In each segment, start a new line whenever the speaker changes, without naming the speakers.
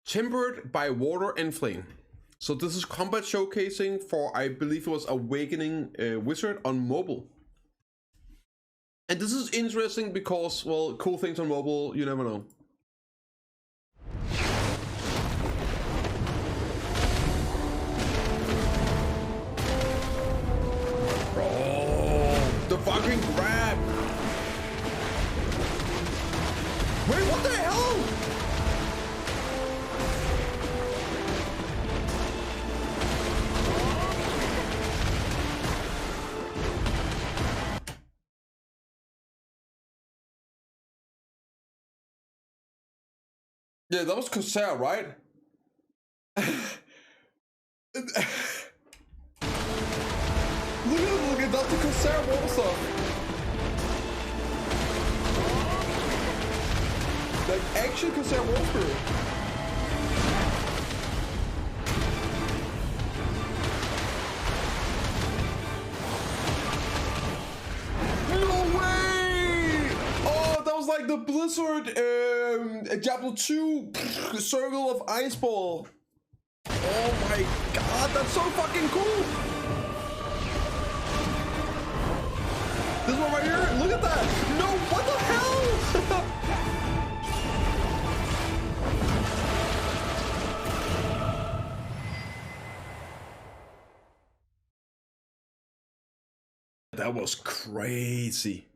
Tempered by water and flame. So this is combat showcasing for, I believe it was Awakening Wizard on mobile. And this is interesting because, well, cool things on mobile, you never know. Oh, the fucking grab. Wait, what the hell? Yeah, that was Corsair, right? Look at that, the Corsair water stuff. Like action Corsair water spirit. No way! Oh, that was like the Blizzard Diablo 2 circle of ice ball. Oh my god, that's so fucking cool! This one right here, look at that! No, what the hell? That was crazy.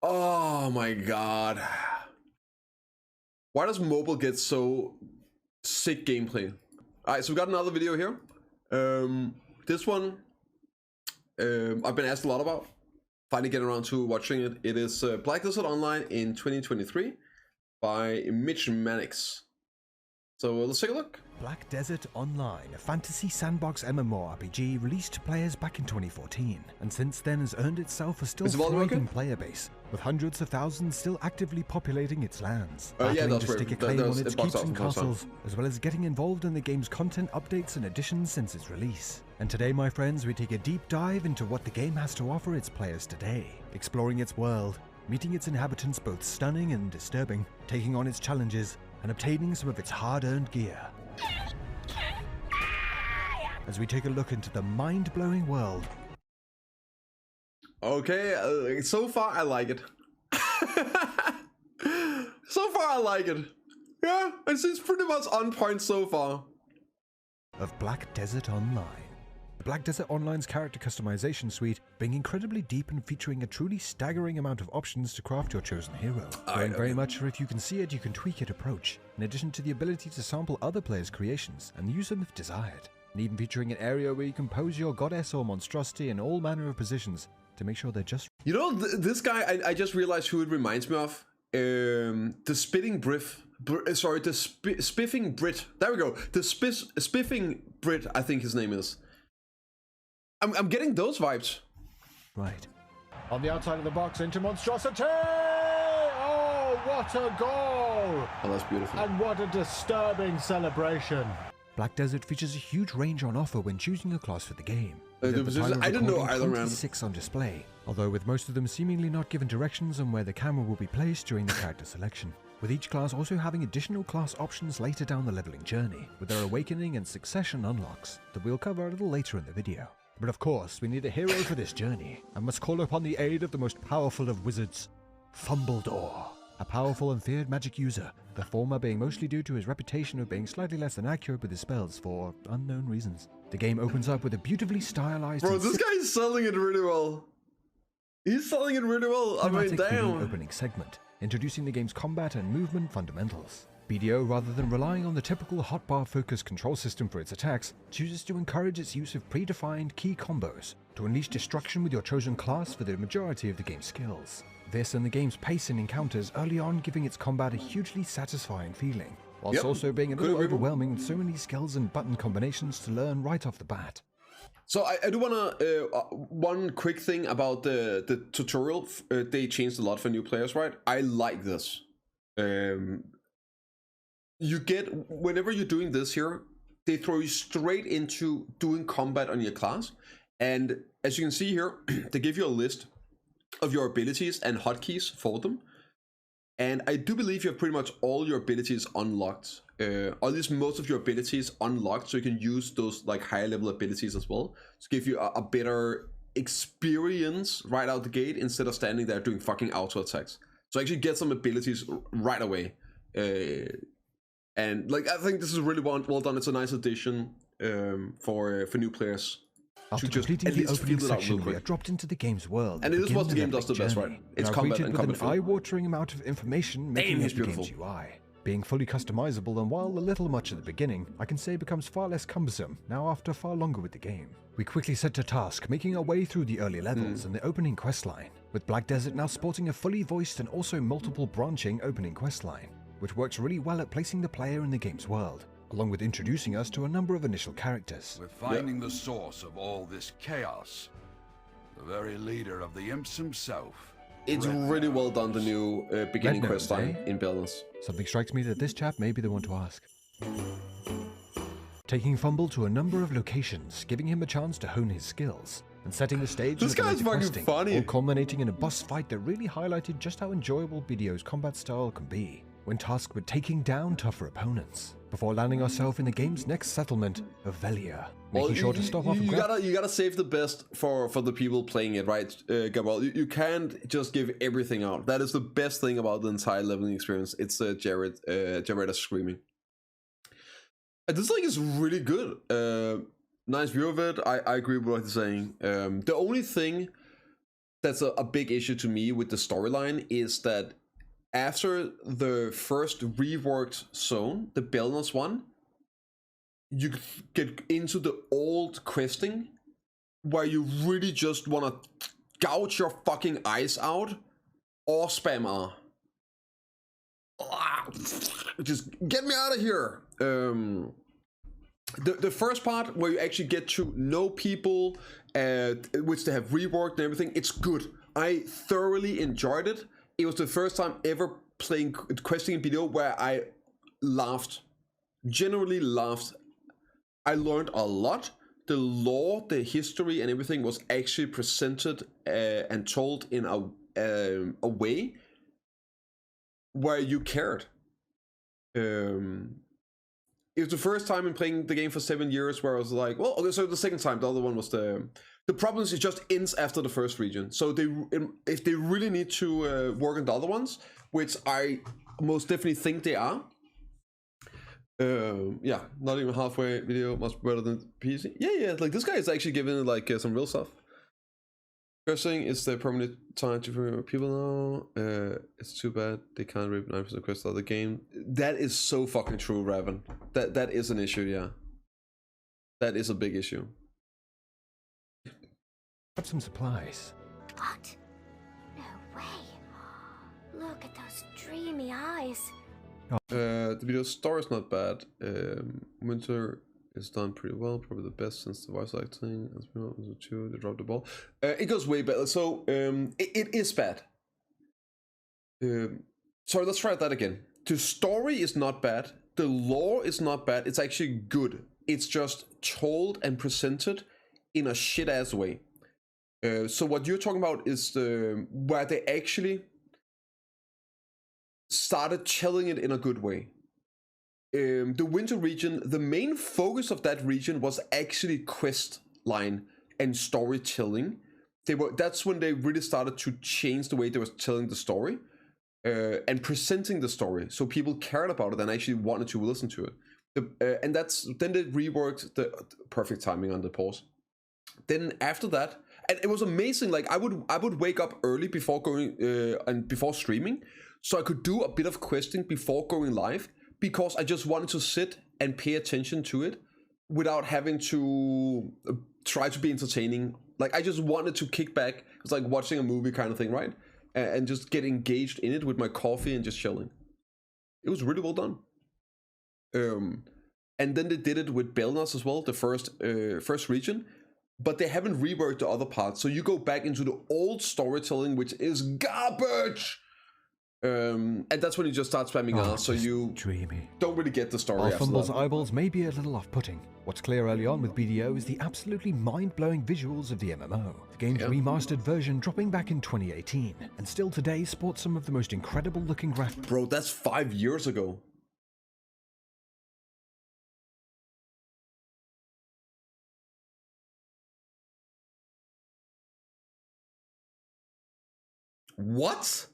Oh my god. Why does mobile get so sick gameplay? Alright, so we got another video here. This one I've been asked a lot about. Finally getting around to watching it. It is Black Desert Online in 2023 by Mindblowing. So let's take a look.
Black Desert Online, a fantasy sandbox MMORPG released to players back in 2014, and since then has earned itself a still thriving player base, with hundreds of thousands still actively populating its lands, battling to stake a claim on its keeps and castles, as well as getting involved in the game's content updates and additions since its release. And today, my friends, we take a deep dive into what the game has to offer its players today, exploring its world, meeting its inhabitants both stunning and disturbing, taking on its challenges, and obtaining some of its hard-earned gear. As we take a look into the mind-blowing world.
Okay, so far I like it. So far I like it. Yeah, it seems pretty much on point so far.
Of Black Desert Online. Black Desert Online's character customization suite being incredibly deep and featuring a truly staggering amount of options to craft your chosen hero. Going very much for if you can see it, you can tweak it approach, in addition to the ability to sample other players' creations and use them if desired. And even featuring an area where you can pose your goddess or monstrosity in all manner of positions to make sure they're just...
You know, this guy, I just realized who it reminds me of. The Spitting sorry, the Spiffing Brit. There we go. The Spiffing Brit, I think his name is. I'm getting those vibes.
Right.
On the outside of the box into monstrosity! Oh, what a goal!
Oh, that's beautiful.
And what a disturbing celebration.
Black Desert features a huge range on offer when choosing a class for the game.
I didn't know either, man.
26 on display, although with most of them seemingly not given directions on where the camera will be placed during the character selection, with each class also having additional class options later down the leveling journey, with their awakening and succession unlocks that we'll cover a little later in the video. But of course, we need a hero for this journey, and must call upon the aid of the most powerful of wizards, Fumbledore. A powerful and feared magic user, the former being mostly due to his reputation of being slightly less than accurate with his spells for unknown reasons. The game opens up with a beautifully stylized...
Bro, this guy's selling it really well. He's selling it really well. I mean, damn.
Opening segment, introducing the game's combat and movement fundamentals. BDO, rather than relying on the typical hotbar-focused control system for its attacks, chooses to encourage its use of predefined key combos to unleash destruction with your chosen class for the majority of the game's skills. This and the game's pace in encounters early on giving its combat a hugely satisfying feeling, whilst also being a little overwhelming with so many skills and button combinations to learn right off the bat.
So I do want to, one quick thing about the tutorial. They changed a lot for new players, right? I like this. You get, whenever you're doing this here, they throw you straight into doing combat on your class. And as you can see here, they give you a list of your abilities and hotkeys for them. And I do believe you have pretty much all your abilities unlocked, or at least most of your abilities unlocked, so you can use those like higher level abilities as well to give you a better experience right out the gate instead of standing there doing fucking auto attacks. So actually get some abilities right away. And like I think this is really well done. It's a nice addition for new players.
After completing the opening section, we are dropped into the game's world.
And it is what the game does the best, right? It's combat and combat.
With an eye-watering amount of information making up the game's UI. Being fully customizable, and while a little much at the beginning, I can say becomes far less cumbersome now after far longer with the game. We quickly set to task, making our way through the early levels and the opening questline, with Black Desert now sporting a fully voiced and also multiple branching opening questline, which works really well at placing the player in the game's world, along with introducing us to a number of initial characters.
We're finding the source of all this chaos. The very leader of the imps himself.
It's really well done, the new beginning questline in Balance.
Something strikes me that this chap may be the one to ask. Taking Fumble to a number of locations, giving him a chance to hone his skills, and setting the stage
this guy's fucking funny.
All culminating in a boss fight that really highlighted just how enjoyable BDO's combat style can be, when tasked with taking down tougher opponents, before landing ourselves in the game's next settlement of Velia, making sure to stop off and grab.
You gotta save the best for the people playing it, right, Gabriel? You can't just give everything out. That is the best thing about the entire leveling experience. It's Jared screaming. And this thing is really good. Nice view of it. I agree with what he's saying. The only thing that's a big issue to me with the storyline is that after the first reworked zone, the Belnos one, you get into the old questing where you really just want to gouge your fucking eyes out or spam R. Just get me out of here. The first part where you actually get to know people, which they have reworked and everything, it's good. I thoroughly enjoyed it. It was the first time ever playing questing in BDO where I laughed. Generally laughed. I learned a lot. The lore, the history and everything was actually presented and told in a way where you cared. It was the first time in playing the game for 7 years where I was like, well, okay, so the second time, the other one was the problem is it just ends after the first region. So if they really need to work on the other ones, which I most definitely think they are, yeah, not even halfway video, much better than PC. Yeah, like this guy is actually giving it like some real stuff. First thing is the permanent time to people now. It's too bad they can't rip 9% quest out of the game. That is so fucking true, Raven. That is an issue, yeah. That is a big issue.
Have some supplies.
What? No way. Look at those dreamy eyes.
The video story is not bad. Winter is done pretty well, probably the best since the voice acting. As well as two, they dropped the ball. It goes way better. So it is bad. Sorry, let's try that again. The story is not bad. The lore is not bad. It's actually good. It's just told and presented in a shit ass way. So what you're talking about is where they actually started telling it in a good way. The winter region, the main focus of that region was actually quest line and storytelling. That's when they really started to change the way they were telling the story and presenting the story, so people cared about it and actually wanted to listen to it. And then they reworked the perfect timing on the pause. Then after that, and it was amazing. Like I would wake up early before going and before streaming, so I could do a bit of questing before going live, because I just wanted to sit and pay attention to it without having to try to be entertaining. Like I just wanted to kick back. It's like watching a movie kind of thing, right? And just get engaged in it with my coffee and just chilling. It was really well done. And then they did it with Belnas as well, the first region. But they haven't reworked the other parts. So you go back into the old storytelling, which is garbage. And that's when you just start spamming out, so you don't really get the story.
While Fumble's eyeballs may be a little off-putting, what's clear early on with BDO is the absolutely mind-blowing visuals of the MMO. The game's remastered version dropping back in 2018, and still today sports some of the most incredible-looking graphics.
Bro, that's 5 years ago. What?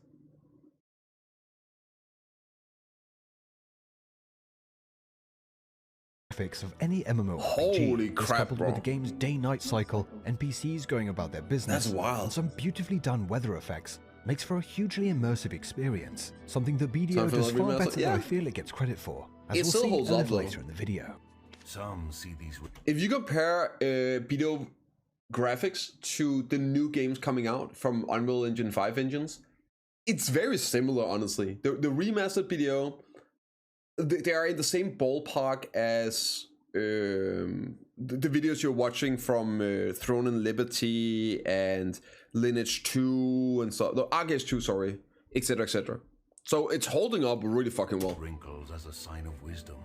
Of any MMORPG.
Holy crap,
coupled
bro.
with the game's day-night cycle, NPCs going about their business,
that's wild,
and some beautifully done weather effects, makes for a hugely immersive experience. Something that BDO does far better than I feel it gets credit for, as
it
we'll
still
see
holds up
later in the video.
Some see these.
If you compare BDO graphics to the new games coming out from Unreal Engine 5 engines, it's very similar, honestly. The remastered BDO, they are in the same ballpark as the videos you're watching from Throne and Liberty and Lineage 2 and so, no, AARK 2, sorry, etc, etc. So it's holding up really fucking well.
Wrinkles as a sign of wisdom.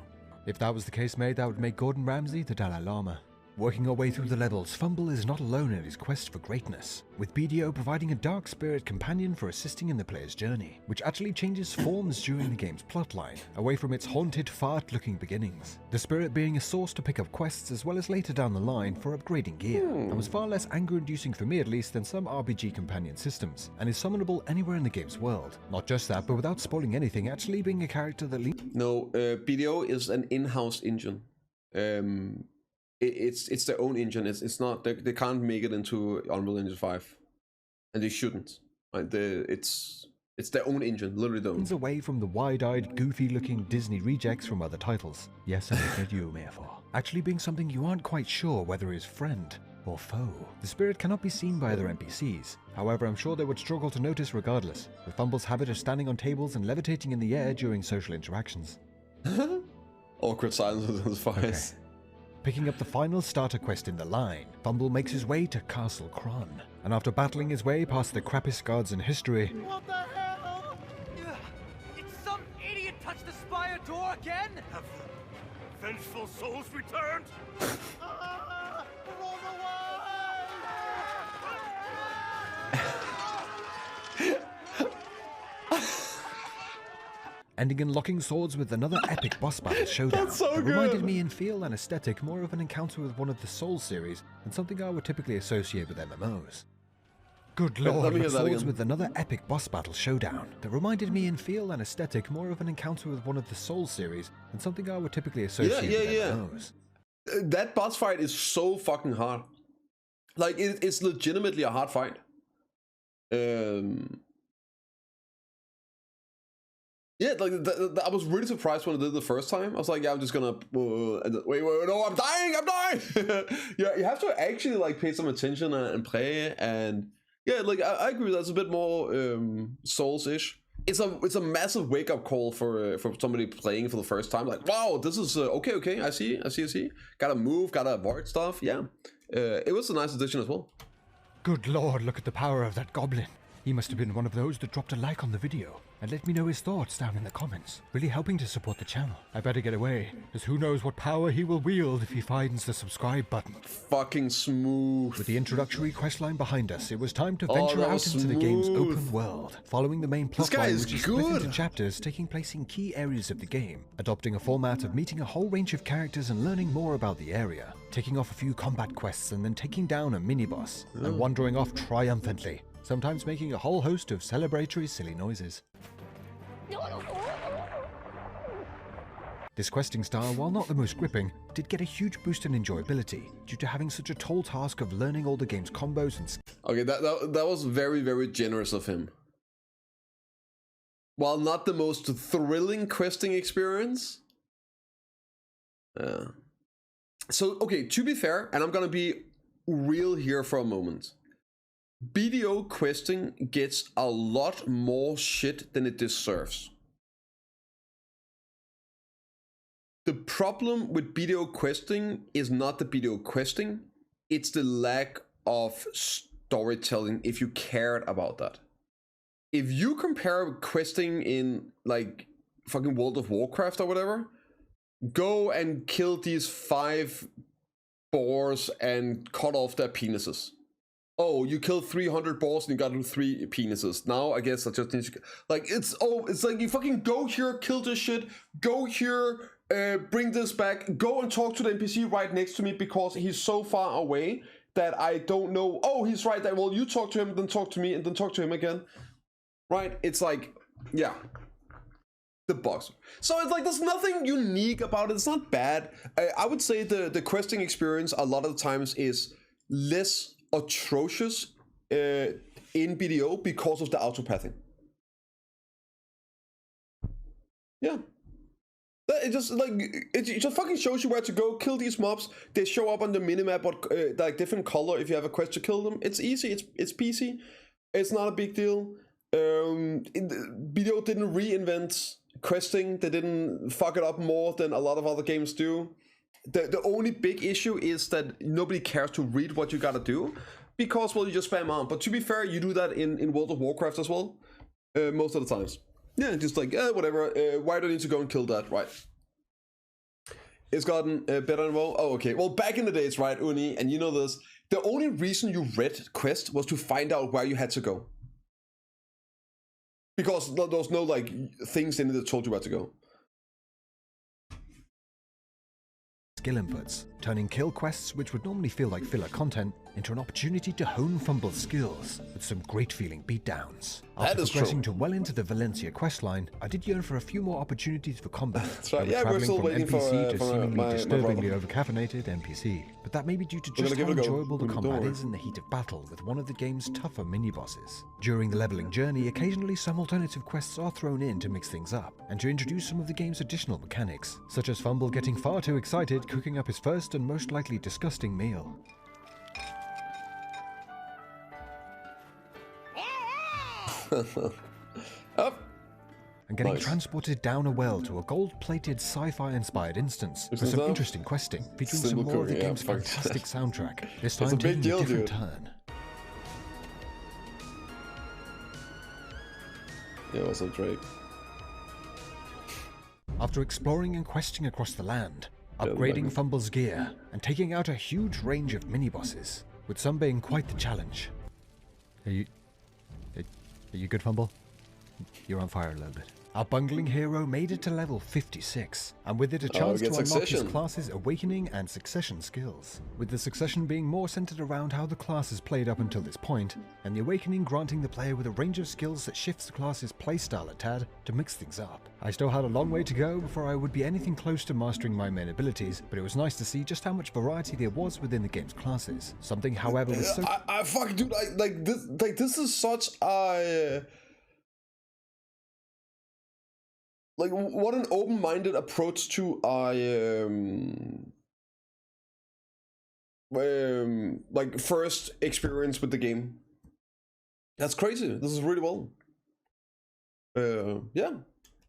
If that was the case, mate, that would make Gordon Ramsay the Dalai Lama. Working our way through the levels, Fumble is not alone in his quest for greatness, with BDO providing a dark spirit companion for assisting in the player's journey, which actually changes forms during the game's plotline, away from its haunted, fart-looking beginnings. The spirit being a source to pick up quests as well as later down the line for upgrading gear, and was far less anger-inducing for me at least than some RPG companion systems, and is summonable anywhere in the game's world. Not just that, but without spoiling anything, actually being a character that
No, BDO is an in-house engine. It's their own engine. It's not, they can't make it into Unreal Engine 5, and they shouldn't. Right? It's their own engine, literally their own.
away from the wide-eyed, goofy-looking Disney rejects from other titles. Yes, I admit you, therefore. Actually being something you aren't quite sure whether is friend or foe. The spirit cannot be seen by other NPCs. However, I'm sure they would struggle to notice regardless, with Fumble's habit of standing on tables and levitating in the air during social interactions.
Awkward silence on his face.
Picking up the final starter quest in the line, Fumble makes his way to Castle Kron, and after battling his way past the crappiest guards in history...
What the hell? Did some idiot touch the spire door again?
Have the vengeful souls returned?
Run away!
ending in locking swords with another epic boss battle showdown.
That's so
that
good.
reminded me in feel and aesthetic more of an encounter with one of the Souls series than something I would typically associate with MMOs. Good lord,
let me hear that
swords
again.
with another epic boss battle showdown that reminded me in feel and aesthetic more of an encounter with one of the Souls series than something I would typically associate with MMOs.
That boss fight is so fucking hard. Like, it's legitimately a hard fight. Yeah, like I was really surprised when I did it the first time. I was like, yeah, I'm just gonna wait, no, I'm dying. Yeah, you have to actually like pay some attention and play, and yeah, like I agree. That's a bit more Souls-ish. It's a massive wake up call for somebody playing for the first time. Like, wow, this is okay. I see. Gotta move, gotta avoid stuff. Yeah, it was a nice addition as well.
Good lord, look at the power of that goblin. He must have been one of those that dropped a like on the video and let me know his thoughts down in the comments, really helping to support the channel. I better get away, as who knows what power he will wield if he finds the subscribe button.
Fucking smooth.
With the introductory questline behind us, it was time to venture out into the game's open world, following the main plotline, which is split into chapters taking place in key areas of the game, adopting a format of meeting a whole range of characters and learning more about the area, taking off a few combat quests and then taking down a mini-boss, and wandering off triumphantly, sometimes making a whole host of celebratory silly noises. This questing style, while not the most gripping, did get a huge boost in enjoyability due to having such a tall task of learning all the game's combos and
Okay, that was very, very generous of him. While not the most thrilling questing experience. So, okay, to be fair, and I'm gonna be real here for a moment. BDO questing gets a lot more shit than it deserves. The problem with BDO questing is not the BDO questing, it's the lack of storytelling if you cared about that. if you compare questing in like fucking World of Warcraft or whatever, go and kill these 5 boars and cut off their penises. Oh, you killed 300 boars and you got 3 penises. Now I guess I just need to like it's like you fucking go here, kill this shit, go here, bring this back, go and talk to the NPC right next to me because he's so far away that I don't know. Oh, he's right there. Well, you talk to him, then talk to me, and then talk to him again. Right? It's like, yeah. The box. So it's like there's nothing unique about it. It's not bad. I would say the questing experience a lot of the times is less atrocious in BDO because of the autopathing. Yeah. It just like it just fucking shows you where to go, kill these mobs. They show up on the minimap, but like different color if you have a quest to kill them. It's easy. It's PC. It's not a big deal. BDO didn't reinvent questing. They didn't fuck it up more than a lot of other games do. The only big issue is that nobody cares to read what you gotta do because, well, you just spam on. But to be fair, you do that in World of Warcraft as well, most of the times. Yeah, just like, whatever, why do I need to go and kill that, right? It's gotten better and well. Oh, okay. Well, back in the days, right, Uni, and you know this, the only reason you read quest was to find out where you had to go. Because there was no, like, things in it that told you where to go.
Skill inputs, turning kill quests which would normally feel like filler content into an opportunity to hone Fumble's skills with some great feeling beatdowns. After progressing to well into the Valencia questline, I did yearn for a few more opportunities for combat.
That's right.
Yeah, we're still waiting for seemingly disturbingly overcaffeinated NPC, but that may be due to just how enjoyable the combat is in the heat of battle with one of the game's tougher mini-bosses. During the leveling journey, occasionally some alternative quests are thrown in to mix things up, and to introduce some of the game's additional mechanics, such as Fumble getting far too excited cooking up his first and most likely disgusting meal.
Up.
And getting transported down a well to a gold-plated sci-fi inspired instance with some interesting questing, featuring some more of the game's fantastic soundtrack, this time taking a different turn.
Yeah, what's up, Drake?
After exploring and questing across the land, upgrading Fumble's gear, and taking out a huge range of mini-bosses, with some being quite the challenge. Are you good, Fumble? You're on fire a little bit. Our bungling hero made it to level 56, and with it a chance to unlock his class's Awakening and Succession skills, with the Succession being more centered around how the class has played up until this point, and the Awakening granting the player with a range of skills that shifts the class's playstyle a tad to mix things up. I still had a long way to go before I would be anything close to mastering my main abilities, but it was nice to see just how much variety there was within the game's classes. Something, however, was so...
I fuck, dude, this is such a... Like, what an open-minded approach to like, first experience with the game. That's crazy. This is really well. Yeah.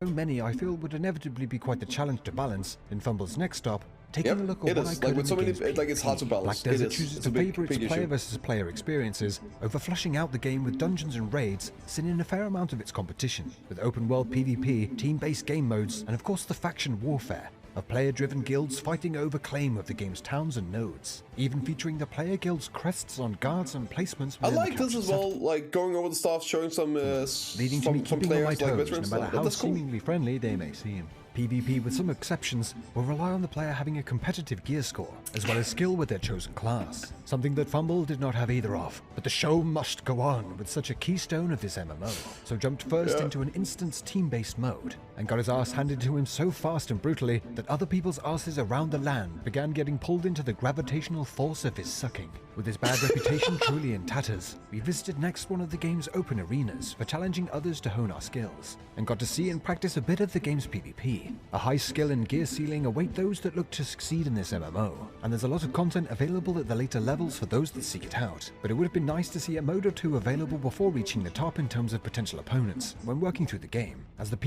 So many, I feel, would inevitably be quite the challenge to balance in Fumble's next stop. Taking a look at what I could in the game's PvP.
It's hard to balance.
Black Desert chooses to favour its player versus player experiences over flushing out the game with dungeons and raids, sinning a fair amount of its competition, with open world PvP, team-based game modes, and of course the faction warfare of player-driven guilds fighting over claim of the game's towns and nodes, even featuring the player guild's crests on guards and placements.
I like this as well, like going over the stuff, showing some
leading to me keeping on my toes, no matter how seemingly friendly they may seem. PvP, with some exceptions, will rely on the player having a competitive gear score, as well as skill with their chosen class, something that Fumble did not have either of. But the show must go on with such a keystone of this MMO, so jumped first into an instance team-based mode, and got his ass handed to him so fast and brutally that other people's asses around the land began getting pulled into the gravitational force of his sucking. With his bad reputation truly in tatters, we visited next one of the game's open arenas for challenging others to hone our skills, and got to see and practice a bit of the game's PvP. A high skill and gear ceiling await those that look to succeed in this MMO, and there's a lot of content available at the later levels for those that seek it out, but it would have been nice to see a mode or two available before reaching the top in terms of potential opponents when working through the game, as the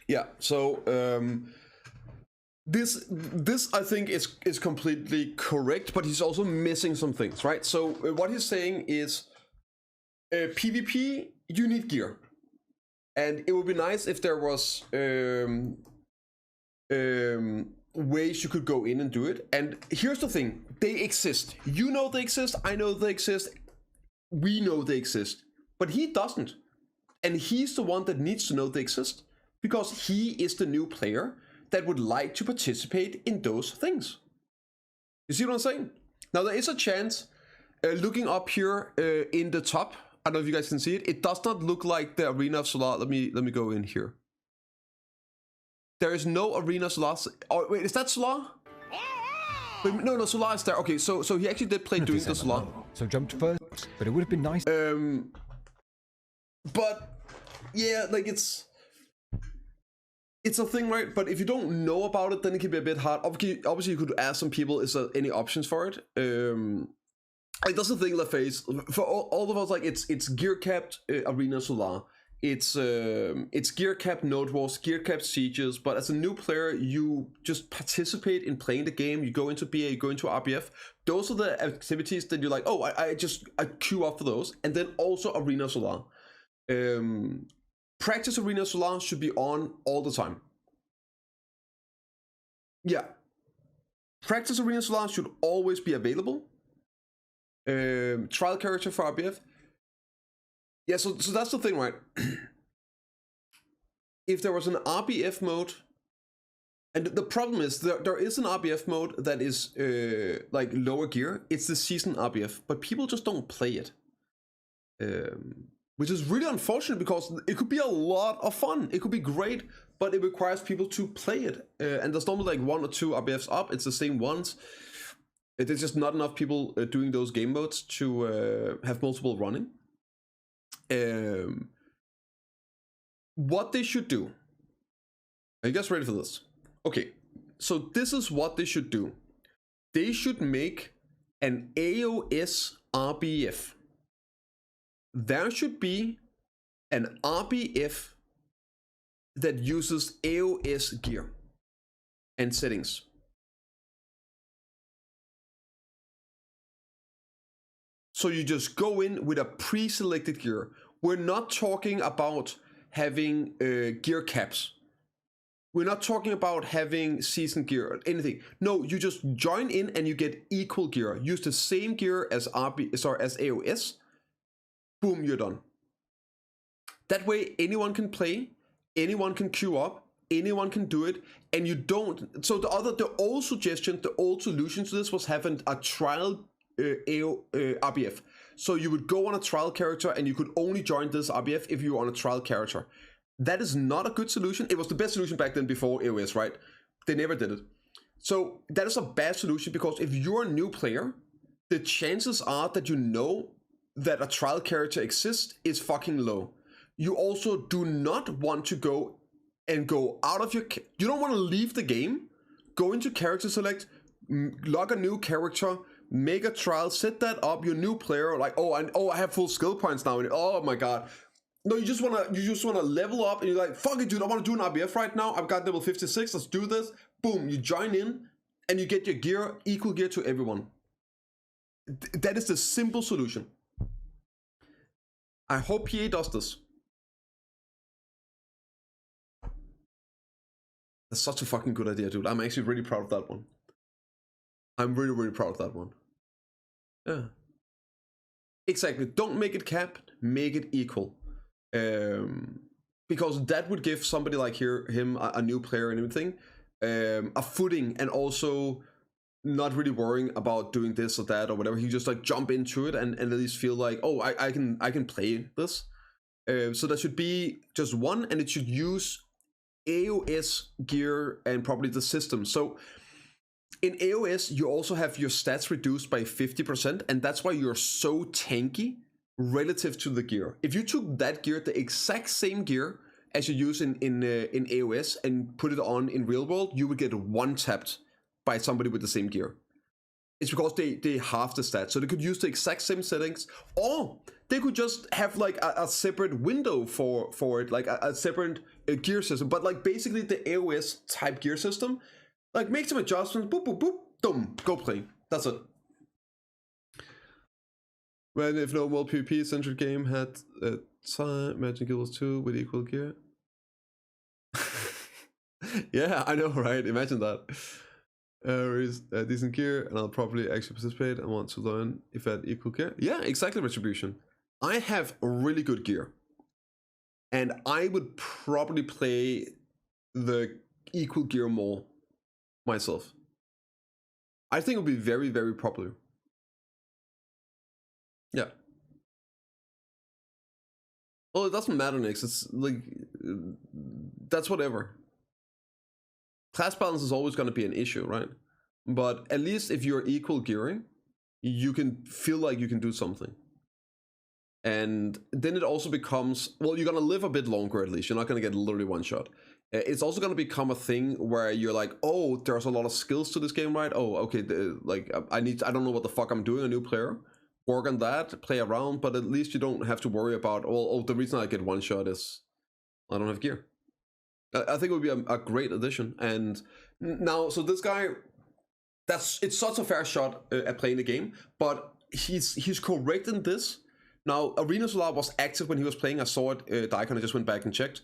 Yeah, so this I think is completely correct, but he's also missing some things, right? So what he's saying is PvP, you need gear. And it would be nice if there was ways you could go in and do it. And here's the thing, they exist. You know they exist, I know they exist, we know they exist. But he doesn't. And he's the one that needs to know they exist. Because he is the new player that would like to participate in those things. You see what I'm saying? Now there is a chance, looking up here in the top, I don't know if you guys can see it, it does not look like the Arena of Solar. Let me go in here. There is no Arena of Solar. Oh wait, is that Solar? Wait, no, Solar is there. Okay, so he actually did play doing the Solar.
So jumped first, but it would have been nice.
But yeah, like it's a thing, right? But if you don't know about it, then it can be a bit hard. Obviously you could ask some people, is there any options for it? Like that's the thing, LaFace. For all of us, like it's gear capped Arena Solar. It's gear capped Node Wars, gear capped Sieges. But as a new player, you just participate in playing the game. You go into BA, you go into RBF. Those are the activities that you're like, oh, I queue up for those. And then also Arena Solar. Practice Arena Solar should be on all the time. Yeah. Practice Arena Solar should always be available. Trial character for RBF. Yeah, so that's the thing, right? If there was an RBF mode, and the problem is there is an RBF mode that is like lower gear. It's the season RBF, but people just don't play it. Which is really unfortunate because it could be a lot of fun. It could be great, but it requires people to play it. And there's normally like 1 or 2 RBFs up. It's the same ones. There's just not enough people doing those game modes to have multiple running. What they should do. Are you guys ready for this? Okay, so this is what they should do. They should make an AOS RBF. There should be an RBF that uses AOS gear and settings. So you just go in with a pre-selected gear. We're not talking about having gear caps. We're not talking about having season gear or anything. No, you just join in and you get equal gear. Use the same gear as as AOS. Boom, you're done. That way anyone can play, anyone can queue up, anyone can do it, and you don't. So the old suggestion, the old solution to this was having a trial RBF. So you would go on a trial character and you could only join this RBF if you were on a trial character. That is not a good solution. It was the best solution back then before AOS, right? They never did it. So that is a bad solution because if you're a new player, the chances are that you know that a trial character exists is fucking low. You also do not want to go out of your... You don't want to leave the game, go into character select, log a new character, make a trial, set that up, you're a new player, like, I have full skill points now, and oh my god. No, you just wanna level up, and you're like, fuck it, dude, I wanna do an RBF right now, I've got level 56, let's do this. Boom, you join in, and you get your gear, equal gear to everyone. That is the simple solution. I hope PA does this. That's such a fucking good idea, dude. I'm actually really proud of that one. I'm really, really proud of that one. Yeah. Exactly. Don't make it capped, make it equal. Because that would give somebody like him, a new player and everything, a footing, and also not really worrying about doing this or that or whatever. He just like jump into it and at least feel like, oh, I can play this. So there should be just one, and it should use AOS gear and probably the system. So in AOS, you also have your stats reduced by 50%, and that's why you're so tanky relative to the gear. If you took that gear, the exact same gear as you use in AOS, and put it on in real world, you would get one-tapped by somebody with the same gear. It's because they halve the stats. So they could use the exact same settings, or they could just have like a separate window for it, like a separate gear system. But like basically the AOS type gear system, like make some adjustments, boop, boop, boop, boom, go play. That's it. When if no more PvP centric game had time, Imagine Guild Wars 2 with equal gear. Yeah, I know, right? Imagine that. Is decent gear, and I'll probably actually participate. I want to learn if I had equal gear. Yeah, exactly, Retribution. I have really good gear, and I would probably play the equal gear more myself. I think it would be very, very popular. Yeah. Well, it doesn't matter, Nix. It's like, that's whatever. Class balance is always going to be an issue, right? But at least if you're equal gearing, you can feel like you can do something. And then it also becomes, well, you're going to live a bit longer at least. You're not going to get literally one shot. It's also going to become a thing where you're like, oh, there's a lot of skills to this game, right? Oh, okay, like I don't know what the fuck I'm doing, a new player. Work on that, play around, but at least you don't have to worry about, oh, the reason I get one shot is I don't have gear. I think it would be a great addition. And now, so this guy, it's such a fair shot at playing the game, but he's correct in this. Now, Arena Solar was active when he was playing. I saw it, Daikon, I just went back and checked.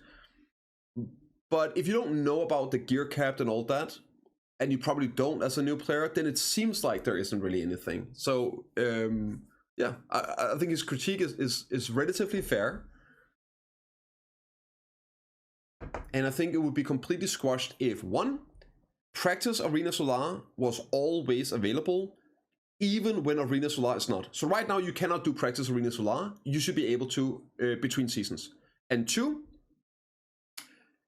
But if you don't know about the gear cap and all that, and you probably don't as a new player, then it seems like there isn't really anything. So, yeah, I think his critique is relatively fair. And I think it would be completely squashed if, one, practice Arena Solar was always available, even when Arena Solar is not. So right now you cannot do practice Arena Solar. You should be able to between seasons. And two,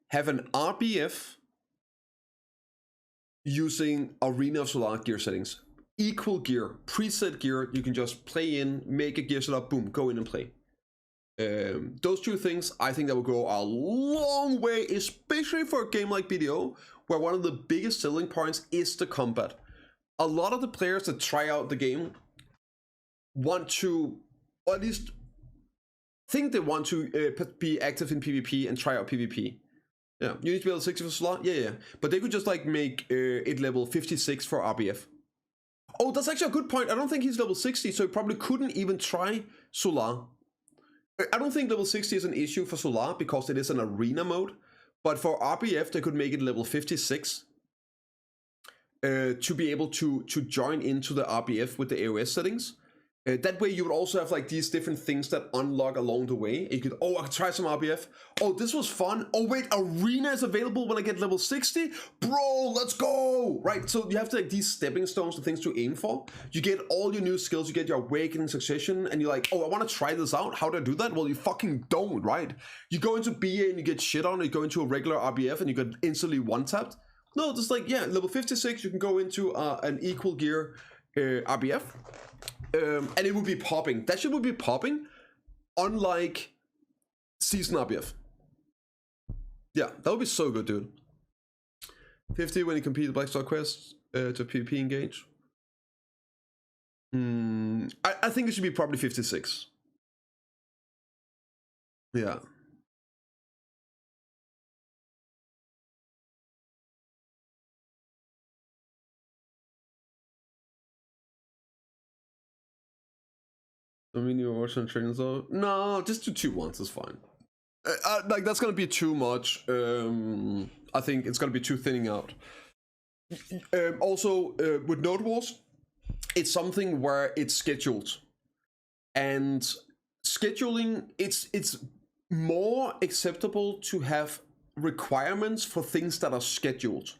have an RBF using Arena Solar gear settings. Equal gear, preset gear, you can just play in, make a gear setup, boom, go in and play. Those two things, I think that will go a long way, especially for a game like BDO, where one of the biggest selling points is the combat. A lot of the players that try out the game want to, or at least think they want to be active in PvP and try out PvP. Yeah, you need to be level 60 for Solar? Yeah. But they could just like make it level 56 for RBF. Oh, that's actually a good point. I don't think he's level 60, so he probably couldn't even try Solar. I don't think level 60 is an issue for Solar because it is an arena mode, but for RBF they could make it level 56 to be able to join into the RBF with the AOS settings. That way you would also have like these different things that unlock along the way. You could, oh, I could try some RBF. Oh, this was fun. Oh wait, arena is available when I get level 60? Bro, let's go! Right, so you have to like these stepping stones, the things to aim for. You get all your new skills, you get your awakening succession, and you're like, oh, I want to try this out. How do I do that? Well, you fucking don't, right? You go into BA and you get shit on, or you go into a regular RBF and you get instantly one-tapped. No, just like, yeah, level 56, you can go into an equal gear RBF. And it would be popping. That shit would be popping, unlike season RBF. Yeah, that would be so good, dude. 50 when you compete the Blackstar Quest to PvP engage. I think it should be probably 56. Yeah. I mean, you're watching trainers though? No, just do 2 once is fine. Like that's gonna be too much. I think it's gonna be too thinning out. Also, with Node Wars, it's something where it's scheduled, and scheduling it's more acceptable to have requirements for things that are scheduled,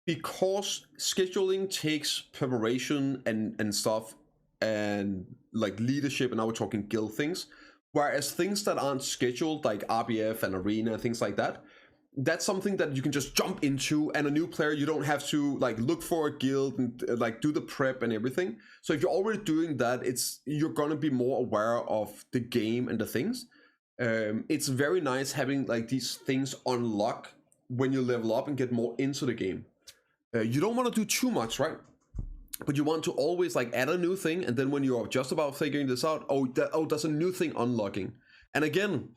because scheduling takes preparation and stuff, and like leadership, and now we're talking guild things, whereas things that aren't scheduled like RBF and arena, things like that, that's something that you can just jump into, and a new player, you don't have to like look for a guild and like do the prep and everything. So if you're already doing that, you're gonna be more aware of the game and the things. It's very nice having like these things unlock when you level up and get more into the game. You don't want to do too much, right? But you want to always like add a new thing, and then when you're just about figuring this out, there's a new thing unlocking. And again,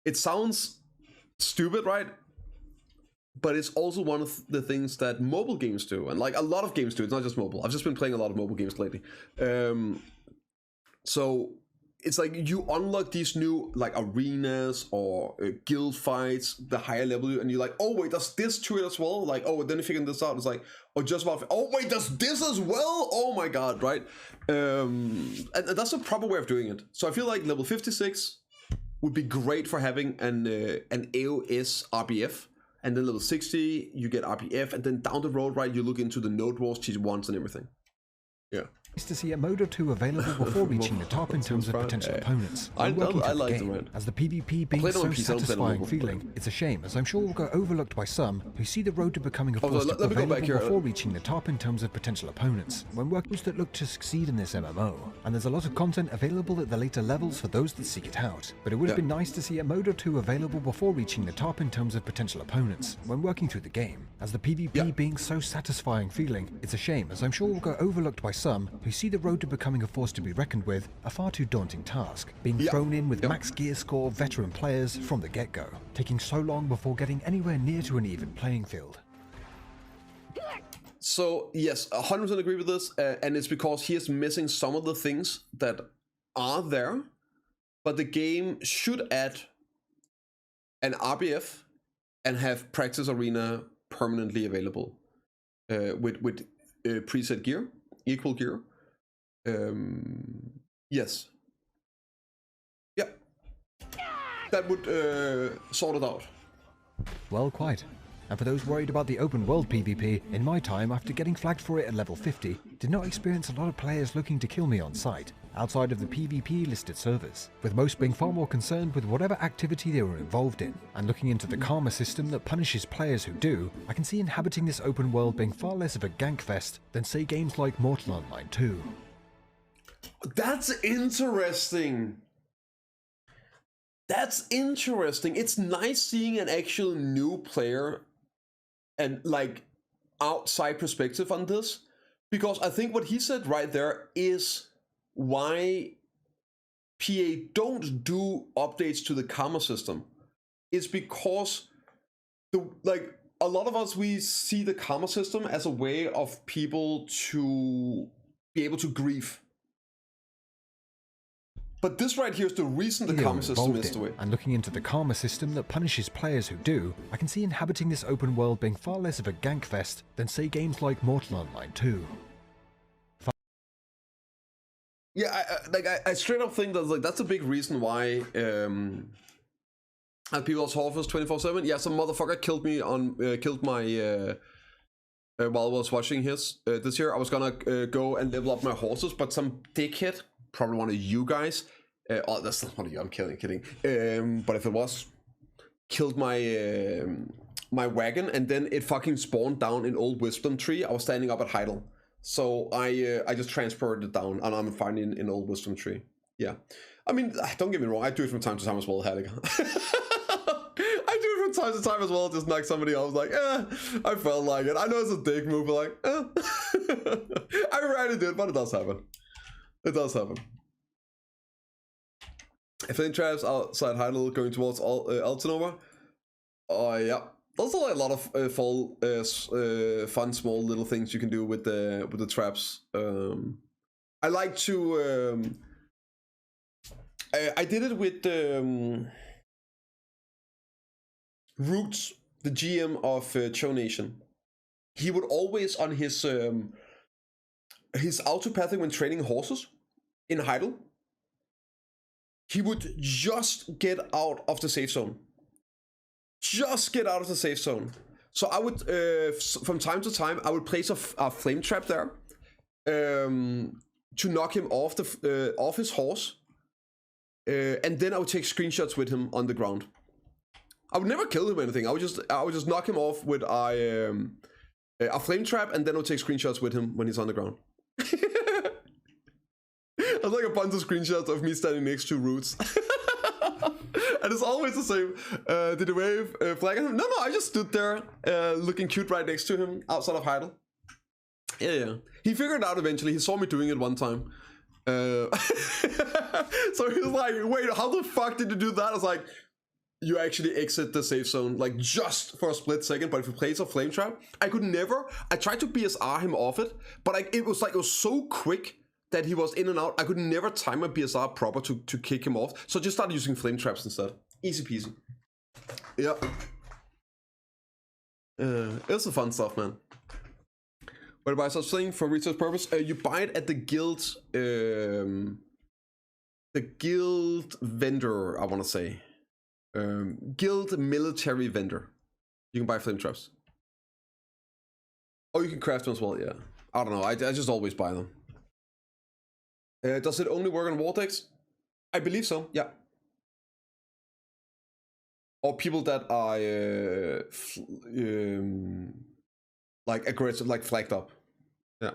it sounds stupid, right? But it's also one of the things that mobile games do, and like a lot of games do. It's not just mobile. I've just been playing a lot of mobile games lately. So it's like you unlock these new like arenas or guild fights, the higher level, and you're like, oh wait, does this to it as well? Like, oh, then you figure this out. It's like, oh, just about. Oh wait, does this as well? Oh my god, right? And that's a proper way of doing it. So I feel like level 56 would be great for having an AOS RBF, and then level 60 you get RBF, and then down the road, right, you look into the node wars, T1s, and everything. Yeah.
To see a mode or two available before reaching the top in terms of potential opponents.
I like them, right?
As the PvP being so satisfying feeling, it's a shame, as I'm sure will go overlooked by some who see the road to becoming a force available before reaching the top in terms of potential opponents, when workers that look to succeed in this MMO. And there's a lot of content available at the later levels for those that seek it out, but it would have been nice to see a mode or two available before reaching the top in terms of potential opponents, when working through the game. As the PvP being so satisfying feeling, it's a shame, as I'm sure will go overlooked by some who see the road to becoming a force to be reckoned with a far too daunting task, being thrown in with max gear score veteran players from the get-go, taking so long before getting anywhere near to an even playing field.
So yes, 100% agree with this, and it's because he is missing some of the things that are there, but the game should add an RBF and have practice arena permanently available with preset gear, equal gear. Yes. Yeah. That would sort it out.
Well, quite. And for those worried about the open world PvP, in my time after getting flagged for it at level 50, did not experience a lot of players looking to kill me on sight, outside of the PvP listed servers, with most being far more concerned with whatever activity they were involved in. And looking into the karma system that punishes players who do, I can see inhabiting this open world being far less of a gank fest than say games like Mortal Online 2.
That's interesting. That's interesting. It's nice seeing an actual new player and like outside perspective on this, because I think what he said right there is why PA don't do updates to the karma system. It's because a lot of us, we see the karma system as a way of people to be able to grieve. But this right here is the reason the karma system is the way.
And looking into the karma system that punishes players who do, I can see inhabiting this open world being far less of a gank fest than say games like Mortal Online 2.
Yeah, I straight up think that that's a big reason why people are Horfus 24/7. Yeah, some motherfucker killed me killed my while I was watching his this year. I was gonna go and level up my horses, but some dickhead, probably one of you guys, oh, that's not one of you, I'm kidding, but if it was, killed my my wagon, and then it fucking spawned down in Old Wisdom Tree. I was standing up at Heidel, so I just transferred it down, and I'm finding in Old Wisdom Tree. Yeah, I mean, don't get me wrong, I do it from time to time as well, Haddock. I do it from time to time as well, just knock somebody off, like, I felt like it. I know it's a dick move, but like, I rarely do it, but it does happen. It does happen. Flame traps outside Heidel going towards Altanova. Oh yeah, there's a lot of fun small little things you can do with the traps. I like to. I did it with Roots, the GM of Cho Nation. He would always on his autopathing when training horses in Heidel, he would just get out of the safe zone. Just get out of the safe zone. So I would, from time to time, I would place a flame trap there to knock him off off his horse, and then I would take screenshots with him on the ground. I would never kill him or anything. I would just knock him off with a flame trap, and then I would take screenshots with him when he's on the ground. There's like a bunch of screenshots of me standing next to Roots. And it's always the same. Did you wave flag at him? No, I just stood there looking cute right next to him outside of Heidel. Yeah. He figured it out eventually. He saw me doing it one time. So he was like, wait, how the fuck did you do that? I was like, you actually exit the safe zone like just for a split second, but if you place a flame trap, I tried to BSR him off it, but it was so quick that he was in and out. I could never time my BSR proper to kick him off. So I just started using flame traps instead. Easy peasy. Yeah. It's the fun stuff, man. What about such thing for research purpose? You buy it at the guild vendor, I want to say. Guild military vendor. You can buy flame traps. Oh, you can craft them as well, yeah. I don't know, I just always buy them. Does it only work on war decks? I believe so, yeah. Or people that are like aggressive, like flagged up. Yeah.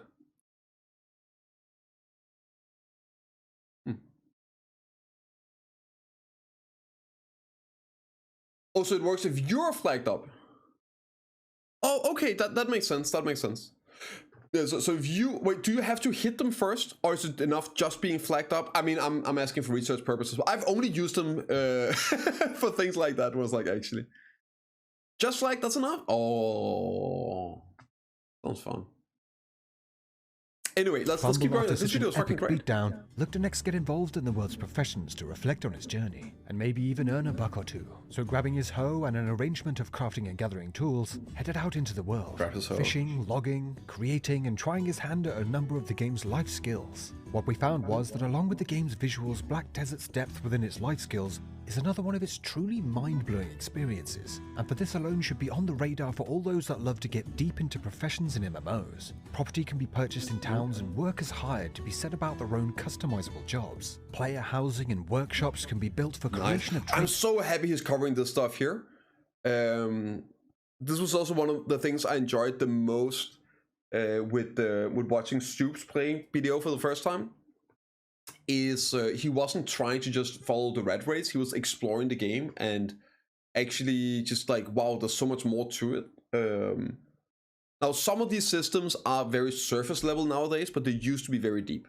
Also, it works if you're flagged up. Oh, okay, that makes sense. That makes sense. Yeah, so if you wait, do you have to hit them first, or is it enough just being flagged up? I mean, I'm asking for research purposes. I've only used them for things like that. Was like actually just flag. That's enough. Oh, sounds fun. Anyway, let's keep going. This video is fucking great.
Beatdown, look to next get involved in the world's professions to reflect on his journey, and maybe even earn a buck or two. So grabbing his hoe and an arrangement of crafting and gathering tools, headed out into the world, fishing, logging, creating, and trying his hand at a number of the game's life skills. What we found was that along with the game's visuals, Black Desert's depth within its life skills is another one of its truly mind-blowing experiences, and for this alone should be on the radar for all those that love to get deep into professions in MMOs. Property can be purchased in towns and workers hired to be set about their own customizable jobs. Player housing and workshops can be built for creation of...
I'm so happy he's covering this stuff here. This was also one of the things I enjoyed the most with watching Stoops play BDO for the first time. Is he wasn't trying to just follow the rat race. He was exploring the game and actually just like, wow, there's so much more to it. Now some of these systems are very surface level nowadays, but they used to be very deep.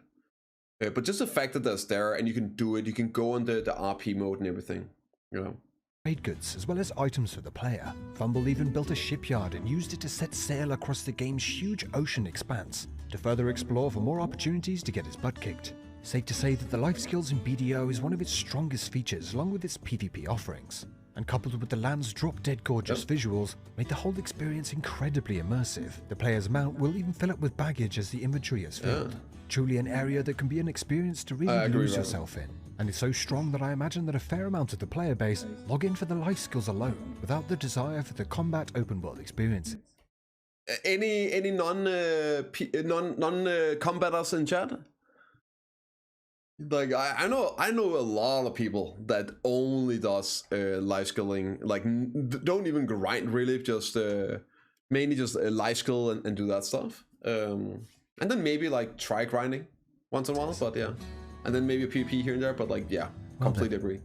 But just the fact that that's there and you can do it, you can go on the RP mode and everything, you know.
Trade goods as well as items for the player. Fumble even built a shipyard and used it to set sail across the game's huge ocean expanse to further explore for more opportunities to get his butt kicked. Safe to say that the life skills in BDO is one of its strongest features along with its PvP offerings, and coupled with the land's drop-dead gorgeous visuals, made the whole experience incredibly immersive. The player's mount will even fill up with baggage as the inventory is filled. Truly an area that can be an experience to really lose yourself in, and it's so strong that I imagine that a fair amount of the player base log in for the life skills alone, without the desire for the combat open world experiences.
Any non-combaters in chat? Like I know a lot of people that only does life skilling, like don't even grind really, just mainly just life skill and do that stuff, and then maybe like try grinding once in a while, but yeah, and then maybe a PvP here and there, but like yeah, completely agree.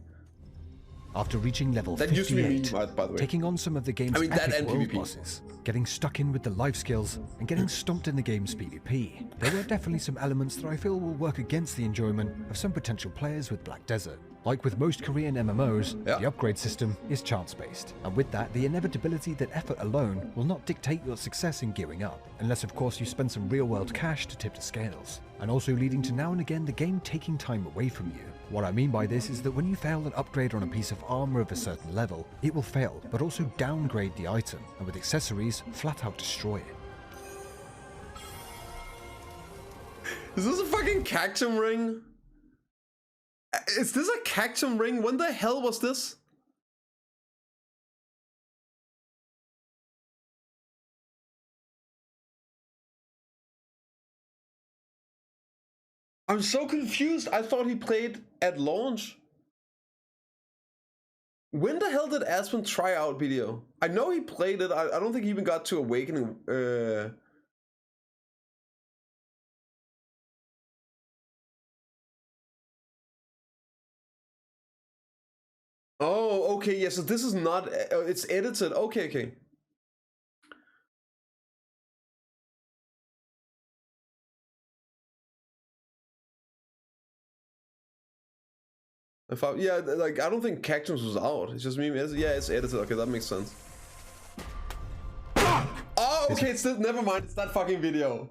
After reaching level 58, used to be me, by the way. Taking on some of the game's epic world bosses, getting stuck in with the life skills, and getting stomped in the game's PvP, there were definitely some elements that I feel will work against the enjoyment of some potential players with Black Desert. Like with most Korean MMOs, the upgrade system is chance-based, and with that, the inevitability that effort alone will not dictate your success in gearing up, unless of course you spend some real-world cash to tip the scales, and also leading to now and again the game taking time away from you. What I mean by this is that when you fail an upgrade on a piece of armor of a certain level, it will fail, but also downgrade the item, and with accessories, flat out destroy it.
Is this a fucking cactum ring? Is this a cactum ring? When the hell was this? I'm so confused. I thought he played at launch. When the hell did Aspen try out BDO? I know he played it. I don't think he even got to Awakening. Oh, okay. Yeah, so this is not... it's edited. Okay, okay. Yeah, like, I don't think Cactus was out. It's just me. Yeah, it's edited. Okay, that makes sense. Oh, Okay, it's still, never mind. It's that fucking video.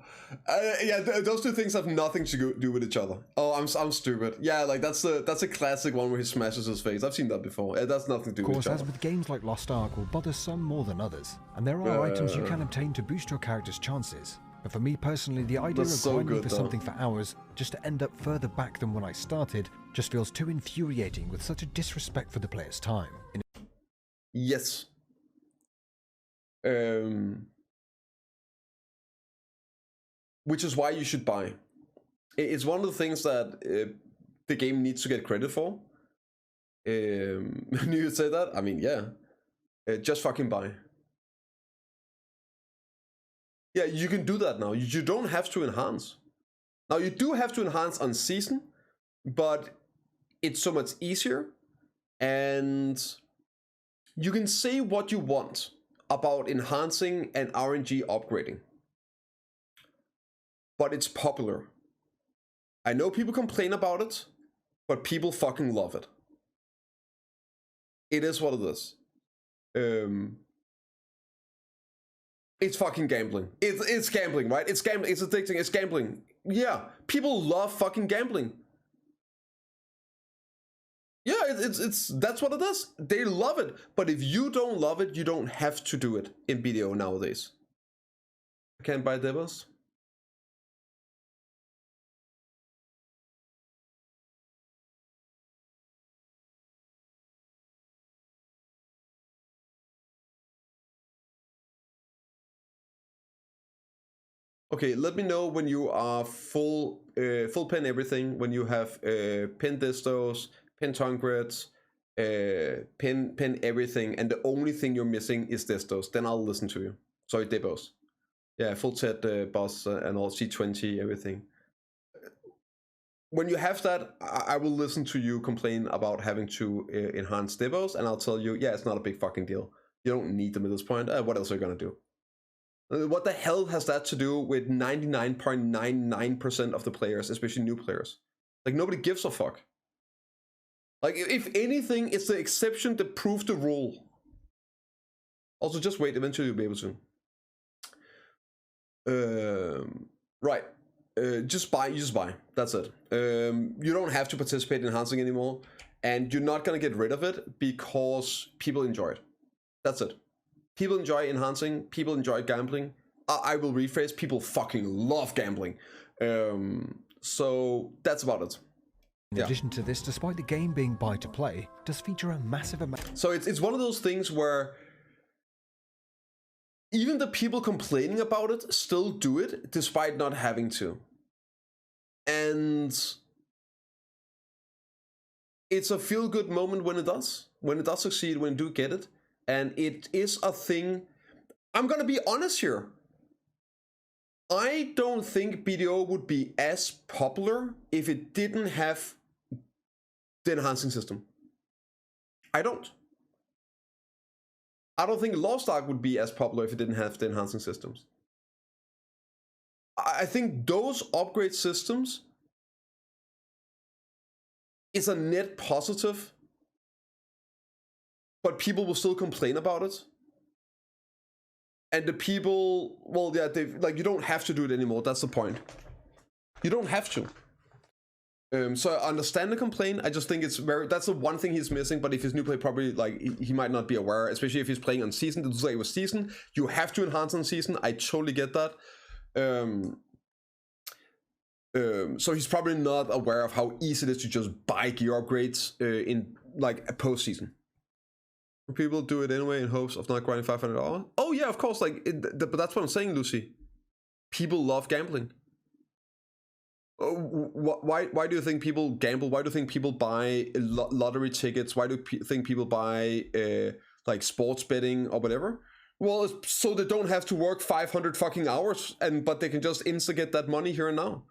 Yeah, those two things have nothing to do with each other. Oh, I'm stupid. Yeah, like that's a classic one where he smashes his face. I've seen that before. That's nothing to do with each other.
Of course, as with games like Lost Ark, will bother some more than others, and there are items you can obtain to boost your character's chances. But for me personally, the idea of grinding for something for hours just to end up further back than when I started just feels too infuriating with such a disrespect for the player's time.
Yes. Which is why you should buy. It's one of the things that the game needs to get credit for. Knew you'd say that? I mean, yeah. Just fucking buy. Yeah, you can do that now. You don't have to enhance. Now, you do have to enhance on season, but it's so much easier. And you can say what you want about enhancing and RNG upgrading. But it's popular. I know people complain about it, but people fucking love it. It is what it is. It's fucking gambling. It's gambling, right? It's gambling. It's addicting. It's gambling. Yeah, people love fucking gambling. Yeah, it's that's what it is. They love it. But if you don't love it, you don't have to do it in BDO nowadays. I can't buy Devos. Okay, let me know when you are full pin everything, when you have pin distos, pin tongue grids, pin everything, and the only thing you're missing is distos. Then I'll listen to you. Sorry, debos. Yeah, full set boss and all C20, everything. When you have that, I will listen to you complain about having to enhance debos, and I'll tell you, yeah, it's not a big fucking deal. You don't need them at this point. What else are you gonna do? What the hell has that to do with 99.99% of the players, especially new players? Like, nobody gives a fuck. Like, if anything, it's the exception that proves the rule. Also, just wait, eventually you'll be able to. Right. Just buy, That's it. You don't have to participate in enhancing anymore, and you're not gonna get rid of it because people enjoy it. That's it. People enjoy enhancing, people enjoy gambling. I will rephrase, people fucking love gambling. So that's about it.
In addition to this, despite the game being buy to play, it does feature a massive amount.
So it's one of those things where even the people complaining about it still do it despite not having to. And it's a feel-good moment when it does succeed, when you do get it. And it is a thing. I'm gonna be honest here. I don't think BDO would be as popular if it didn't have the enhancing system. I don't think Lost Ark would be as popular if it didn't have the enhancing systems. I think those upgrade systems is a net positive, but people will still complain about it. And the people, well, yeah, they like, you don't have to do it anymore. That's the point. You don't have to. So I understand the complaint. I just think it's that's the one thing he's missing. But if his new player, probably like he might not be aware, especially if he's playing on season. To say it was season, you have to enhance on season. I totally get that. So he's probably not aware of how easy it is to just buy gear upgrades in like a post season. People do it anyway in hopes of not grinding $500. Oh yeah, of course. Like, but that's what I'm saying, Lucy. People love gambling. Why do you think people gamble? Why do you think people buy lottery tickets? Why do you think people buy like sports betting or whatever? Well, it's so they don't have to work 500 fucking hours, but they can just get that money here and now.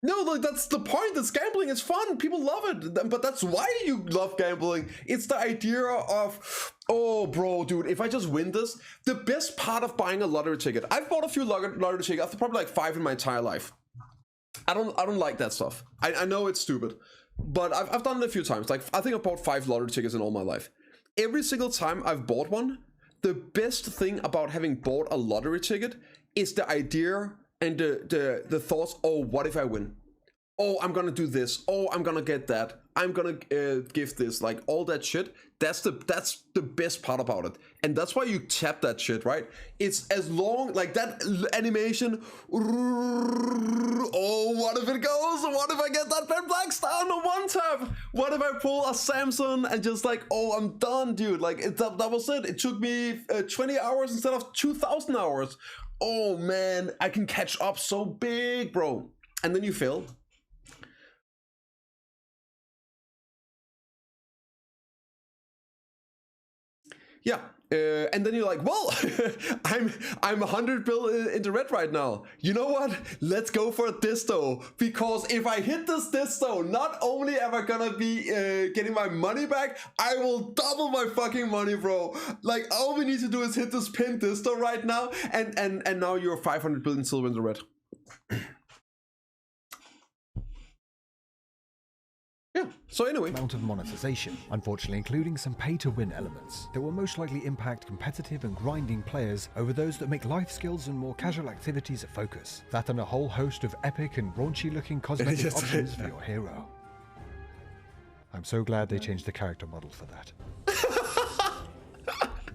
No, like that's the point. It's gambling. It's fun. People love it. But that's why you love gambling. It's the idea of, oh, bro, dude, if I just win this, the best part of buying a lottery ticket. I've bought a few lottery tickets. I've probably like 5 in my entire life. I don't like that stuff. I know it's stupid, but I've done it a few times. Like I think I've bought 5 lottery tickets in all my life. Every single time I've bought one, the best thing about having bought a lottery ticket is the idea and the thoughts, oh, what if I win? Oh, I'm gonna do this. Oh, I'm gonna get that. I'm gonna give this, like all that shit. That's the best part about it, and that's why you tap that shit, right? It's as long like that animation. Oh, what if it goes? What if I get that pen black star on a one tap? What if I pull a Samson and just like, oh, I'm done, dude. Like that was it. It took me 20 hours instead of 2,000 hours. Oh man, I can catch up so big, bro. And then you fail. Yeah, and then you're like, well, I'm 100 bill into red right now. You know what? Let's go for a disto, because if I hit this disto, not only am I gonna be getting my money back, I will double my fucking money, bro. Like all we need to do is hit this pin disto right now, and now you're 500 billion silver into red. Yeah, so anyway.
Amount of monetization, unfortunately including some pay-to-win elements that will most likely impact competitive and grinding players over those that make life skills and more casual activities a focus. That and a whole host of epic and raunchy-looking cosmetic options for your hero. I'm so glad they changed the character model for that.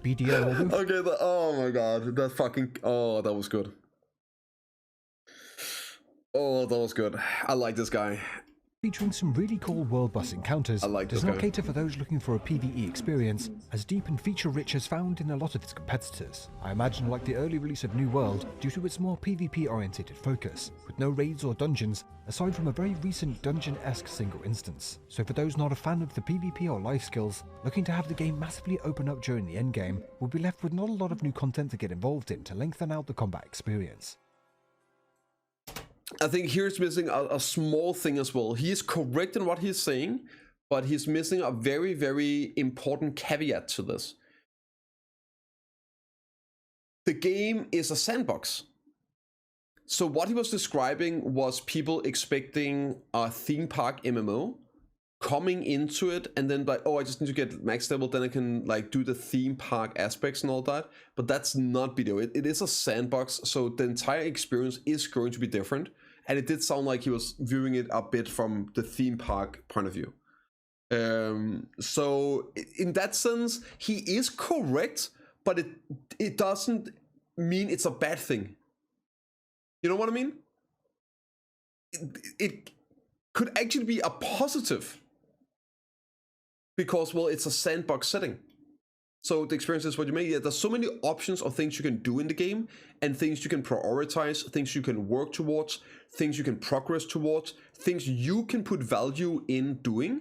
BDO.
Okay, oh my god, that fucking, oh, that was good. Oh, that was good. I like this guy.
Featuring some really cool world boss encounters, does not cater for those looking for a PvE experience, as deep and feature-rich as found in a lot of its competitors. I imagine like the early release of New World, due to its more PvP-oriented focus, with no raids or dungeons, aside from a very recent dungeon-esque single instance. So for those not a fan of the PvP or life skills, looking to have the game massively open up during the endgame, will be left with not a lot of new content to get involved in to lengthen out the combat experience.
I think here's missing a small thing as well. He is correct in what he's saying, but he's missing a very, very important caveat to this. The game is a sandbox. So what he was describing was people expecting a theme park MMO, coming into it and then like, oh, I just need to get max level, then I can like do the theme park aspects and all that. But that's not BDO. It is a sandbox, so the entire experience is going to be different. And it did sound like he was viewing it a bit from the theme park point of view. So in that sense, he is correct, but it doesn't mean it's a bad thing. You know what I mean? It could actually be a positive, because, well, it's a sandbox setting. So the experience is what you make. Yeah, there's so many options of things you can do in the game, and things you can prioritize, things you can work towards, things you can progress towards, things you can put value in doing,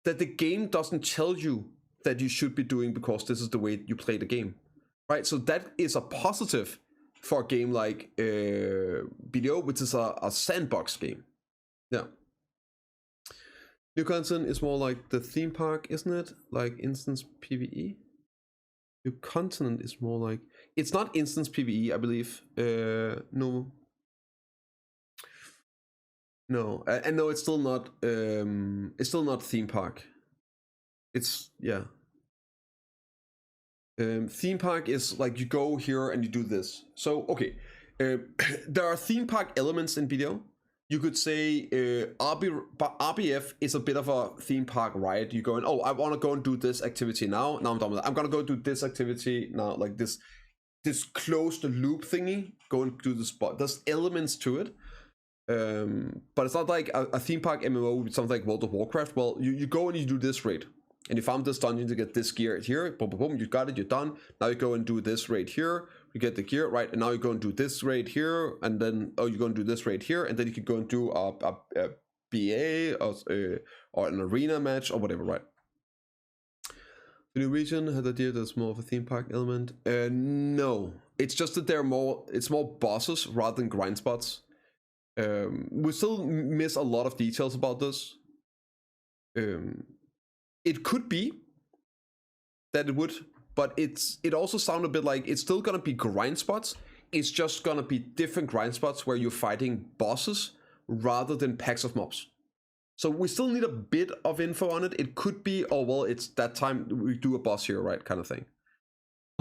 that the game doesn't tell you that you should be doing because this is the way you play the game, right? So that is a positive for a game like BDO, which is a sandbox game. Yeah. New content is more like the theme park, isn't it? Like instance PvE. New content is more like, it's not instance PvE, I believe. No. No, and no, it's still not. It's still not theme park. It's, yeah. Theme park is like you go here and you do this. So okay, there are theme park elements in BDO. You could say RBF is a bit of a theme park, right? You go and, oh, I want to go and do this activity now. Now I'm done with it. I'm gonna go do this activity now, like this closed loop thingy. Go and do the spot. There's elements to it, but it's not like a theme park MMO with something like World of Warcraft. Well, you go and you do this raid, and you found this dungeon to get this gear here. Boom, boom, boom. You got it. You're done. Now you go and do this raid here. You get the gear, right? And now you go and do this raid here, and then, oh, you're going to do this raid here, and then you can go and do a BA or an arena match or whatever, right? The new region had the idea that's more of a theme park element. No, it's just that it's more bosses rather than grind spots. We still miss a lot of details about this. It could be that it would, but it also sounded a bit like it's still gonna be grind spots. It's just gonna be different grind spots where you're fighting bosses rather than packs of mobs. So we still need a bit of info on it. It could be, oh well, it's that time we do a boss here, right, kind of thing.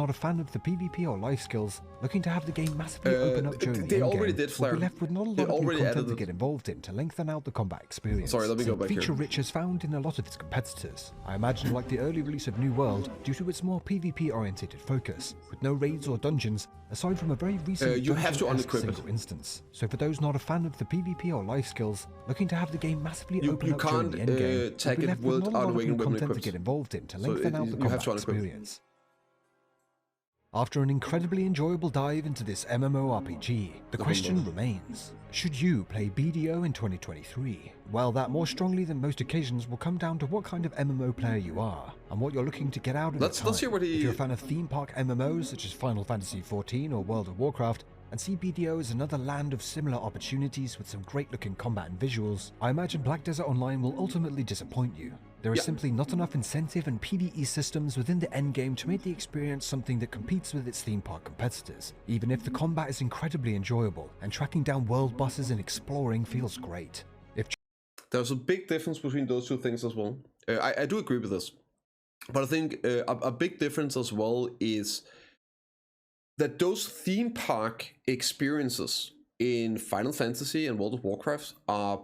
not a fan of the PvP or life skills, looking to have the game massively open up during the endgame, will be left with not a lot of new content to get involved in to lengthen out the combat experience.
Sorry, let me go back here.
Feature-rich is found in a lot of its competitors. I imagine like the early release of New World, due to its more PvP-oriented focus, with no raids or dungeons, aside from a very recent
you have to unequip
single instance. So for those not a fan of the PvP or life skills, looking to have the game massively open up during the endgame,
tag
will be
it
left with not a lot of new content to
equipped.
get involved in to lengthen out the combat experience. After an incredibly enjoyable dive into this MMORPG, the question remains, should you play BDO in 2023? Well, that more strongly than most occasions will come down to what kind of MMO player you are, and what you're looking to get out of your time.
Let's hear what he...
If you're a fan of theme park MMOs such as Final Fantasy XIV or World of Warcraft, and see BDO as another land of similar opportunities with some great looking combat and visuals, I imagine Black Desert Online will ultimately disappoint you. There is simply not enough incentive and PvE systems within the endgame to make the experience something that competes with its theme park competitors, even if the combat is incredibly enjoyable, and tracking down world bosses and exploring feels great.
There's a big difference between those two things as well. I do agree with this. But I think a big difference as well is that those theme park experiences in Final Fantasy and World of Warcraft are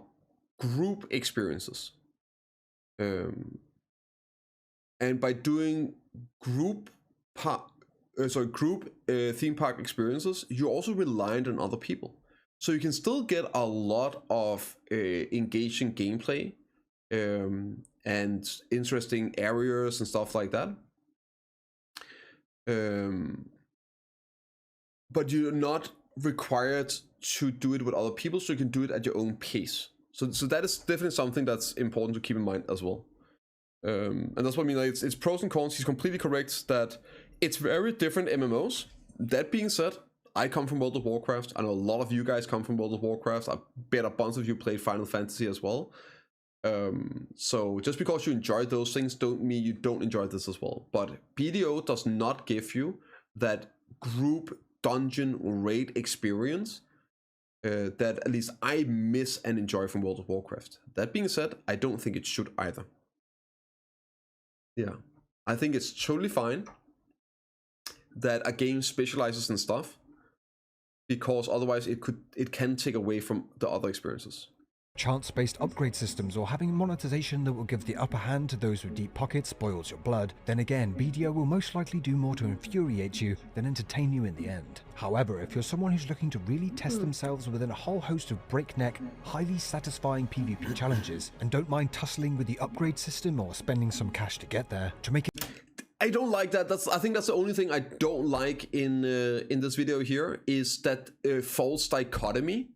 group experiences. And by doing group theme park experiences, you're also reliant on other people. So you can still get a lot of engaging gameplay and interesting areas and stuff like that. But you're not required to do it with other people, so you can do it at your own pace. So that is definitely something that's important to keep in mind as well. And that's what I mean, like, it's pros and cons. He's completely correct that it's very different MMOs. That being said, I come from World of Warcraft. I know a lot of you guys come from World of Warcraft. I bet a bunch of you played Final Fantasy as well. So just because you enjoy those things don't mean you don't enjoy this as well. But BDO does not give you that group dungeon raid experience that at least I miss and enjoy from World of Warcraft. That being said, I don't think it should either. Yeah, I think it's totally fine that a game specializes in stuff, because otherwise it can take away from the other experiences.
Chance-based upgrade systems or having monetization that will give the upper hand to those with deep pockets spoils your blood, then again, BDO will most likely do more to infuriate you than entertain you in the end. However, if you're someone who's looking to really test themselves within a whole host of breakneck, highly satisfying PvP challenges, and don't mind tussling with the upgrade system or spending some cash to get there, to make it...
I don't like that. I think that's the only thing I don't like in this video here, is that false dichotomy.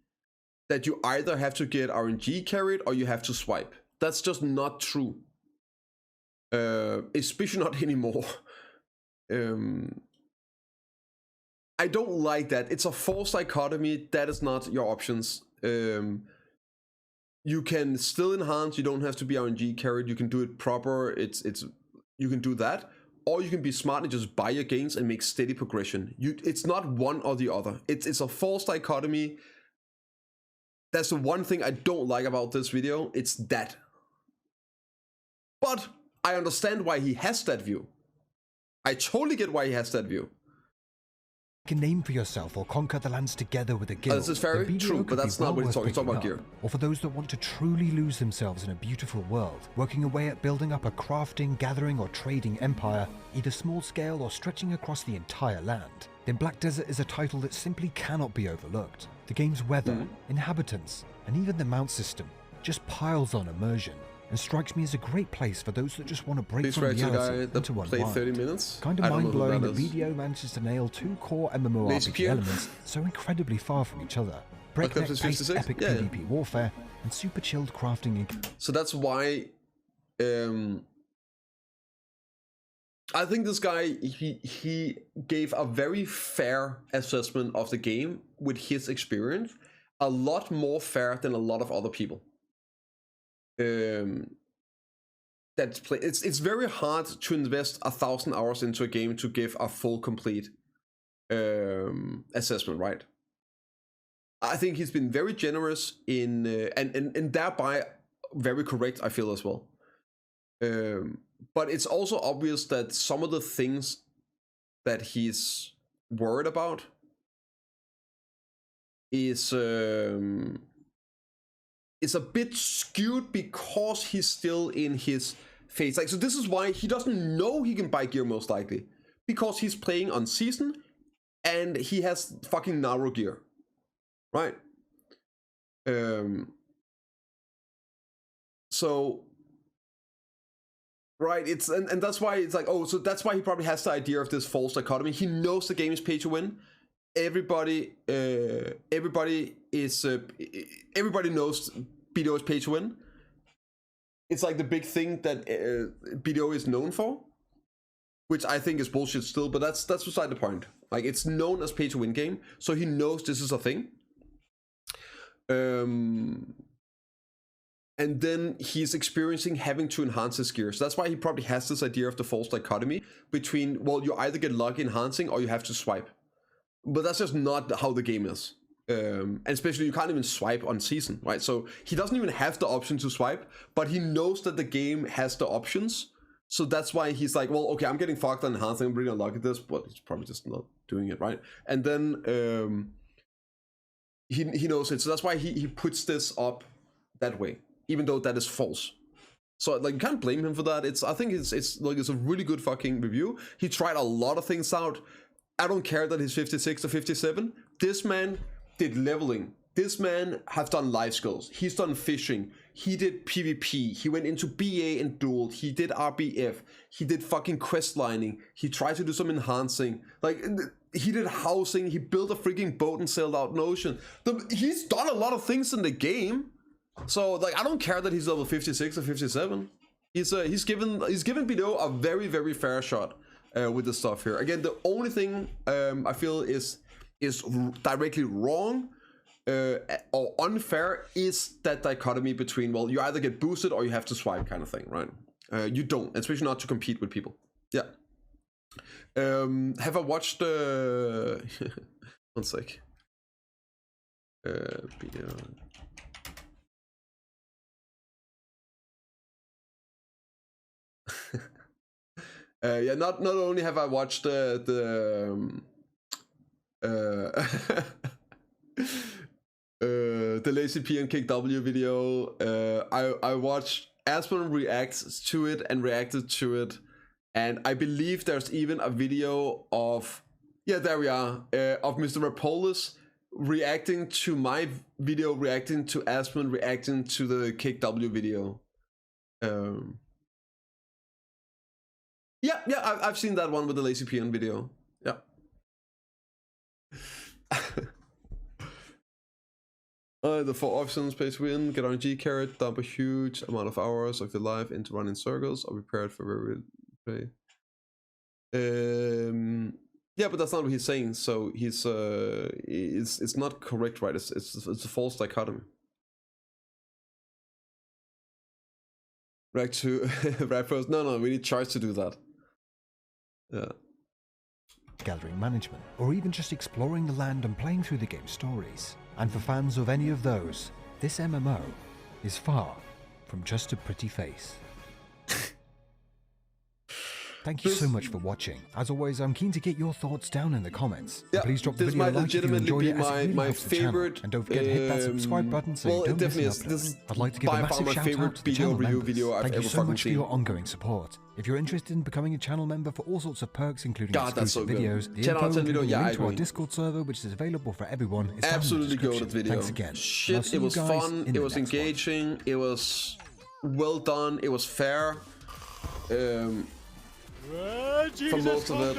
That you either have to get RNG carried or you have to swipe. That's just not true. Especially not anymore. I don't like that. It's a false dichotomy. That is not your options. You can still enhance. You don't have to be RNG carried. You can do it proper. You can do that. Or you can be smart and just buy your gains and make steady progression. It's not one or the other. It's a false dichotomy. That's the one thing I don't like about this video. It's that. But I understand why he has that view. I totally get why he has that view.
Make a name for yourself or conquer the lands together with a guild.
This is very true, but that's not what he's talking about gear.
Or for those that want to truly lose themselves in a beautiful world, working away at building up a crafting, gathering or trading empire, either small scale or stretching across the entire land, then Black Desert is a title that simply cannot be overlooked. The game's weather, inhabitants, and even the mount system just piles on immersion, and strikes me as a great place for those that just want to break from reality into unwind.
30 minutes?
Kind of mind-blowing that BDO manages to nail two core MMORPG elements so incredibly far from each other. Breakneck-paced epic PvP warfare, and super chilled crafting.
So that's why I think this guy, he gave a very fair assessment of the game with his experience, a lot more fair than a lot of other people. It's very hard to invest 1,000 hours into a game to give a full complete assessment, right? I think he's been very generous in and thereby very correct, I feel, as well. But it's also obvious that some of the things that he's worried about is a bit skewed because he's still in his phase. Like, so this is why he doesn't know he can buy gear most likely, because he's playing on season and he has fucking narrow gear, right? So right, it's and that's why it's like, oh, so that's why he probably has the idea of this false dichotomy. He knows the game is pay to win. Everybody knows BDO is pay to win. It's like the big thing that BDO is known for, which I think is bullshit still, but that's beside the point. Like, it's known as pay to win game, so he knows this is a thing. And then he's experiencing having to enhance his gear. So that's why he probably has this idea of the false dichotomy between, well, you either get lucky enhancing or you have to swipe. But that's just not how the game is. And especially you can't even swipe on season, right? So he doesn't even have the option to swipe, but he knows that the game has the options. So that's why he's like, well, okay, I'm getting fucked on enhancing, I'm really unlucky at this, but he's probably just not doing it, right? And then he knows it. So that's why he puts this up that way, even though that is false. So like, you can't blame him for that. I think it's like, it's a really good fucking review. He tried a lot of things out. I don't care that he's 56 or 57. This man did leveling. This man has done life skills. He's done fishing. He did PvP. He went into BA and duel. He did RBF. He did fucking quest lining. He tried to do some enhancing. Like, he did housing. He built a freaking boat and sailed out in the ocean. He's done a lot of things in the game. So like, I don't care that he's level 56 or 57. He's given BDO a very, very fair shot with the stuff here. Again, the only thing I feel is directly wrong or unfair is that dichotomy between, well, you either get boosted or you have to swipe kind of thing, right? You don't, especially not to compete with people. Yeah. Have I watched one sec. BDO. Yeah, not only have I watched the Lazy P and Kick W video, I watched Aspen reacts to it and reacted to it, and I believe there's even a video of, yeah, there we are, of Mr. Rapolis reacting to my video, reacting to Aspen, reacting to the Kick W video. Yeah, I've seen that one with the Lazy Peon video. Yeah. The 4 options: pay to win, get RNG carrot, dump a huge amount of hours of your life into running circles, or prepared for very play. Yeah, but that's not what he's saying. So he's it's not correct, right? It's a false dichotomy. React to rap post. No, we need charts to do that. Yeah.
Gathering management, or even just exploring the land and playing through the game's stories. And for fans of any of those, this MMO is far from just a pretty face. Thank you so much for watching. As always, I'm keen to get your thoughts down in the comments.
Yeah,
please drop the video a like if you enjoyed it, as it really
my
helps the
favorite.
And don't forget to hit that subscribe button so you don't miss an upload.
This is
I'd like to give a massive shout out to the channel members. Thank you so much for your ongoing support. If you're interested in becoming a channel member for all sorts of perks, including exclusive videos, the info and link to our Discord server, which is available for everyone, is
absolutely
down in the
good video.
Thanks again.
Shit, it was fun, it was engaging, it was well done, it was fair. For most of it.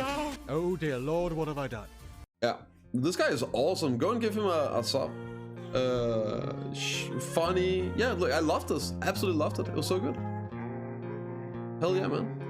Oh dear Lord, what have I done?
Yeah, this guy is awesome. Go and give him a sub. Funny. Yeah, look, I loved this. Absolutely loved it. It was so good. Hell yeah, man.